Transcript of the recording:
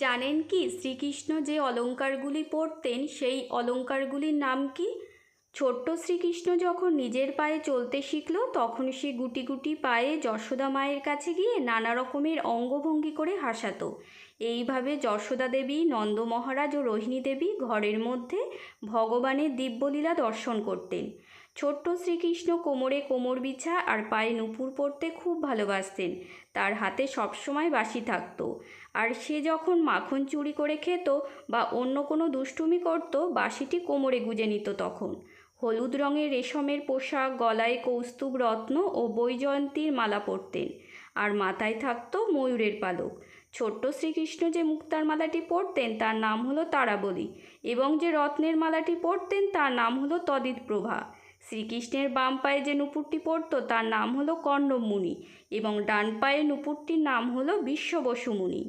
জানেন কি শ্রীকৃষ্ণ যে অলংকারগুলি পরতেন সেই অলংকারগুলির নাম কি? ছোট্ট শ্রীকৃষ্ণ যখন নিজের পায়ে চলতে শিখল তখন সে গুটি গুটি পায়ে যশোদা মায়ের কাছে গিয়ে নানা রকমের অঙ্গভঙ্গি করে হাসাতো। এইভাবে যশোদা দেবী, নন্দ মহারাজ ও রোহিণী দেবী ঘরের মধ্যে ভগবানের দিব্যলীলা দর্শন করতেন। ছোট্ট শ্রীকৃষ্ণ কোমরে কোমর বিছা আর পায়ে নূপুর পরতে খুব ভালোবাসতেন। তার হাতে সবসময় বাঁশি থাকতো, আর সে যখন মাখন চুরি করে খেত বা অন্য কোনো দুষ্টুমি করত, বাঁশিটি কোমরে গুঁজে নিত। তখন হলুদ রঙের রেশমের পোশাক, গলায় কৌস্তুভ রত্ন ও বৈজয়ন্তীর মালা পরতেন, আর মাথায় থাকতো ময়ূরের পালক। ছোট্ট শ্রীকৃষ্ণ যে মুক্তার মালাটি পরতেন তার নাম হলো তারাবলী, এবং যে রত্নের মালাটি পরতেন তার নাম হলো তদিতপ্রভা। শ্রীকৃষ্ণের বাম পায়ে যে নূপুরটি পরত তার নাম হলো কর্ণমুনি, এবং ডান পায়ে নূপুরটির নাম হলো বিশ্ববসুমুনি।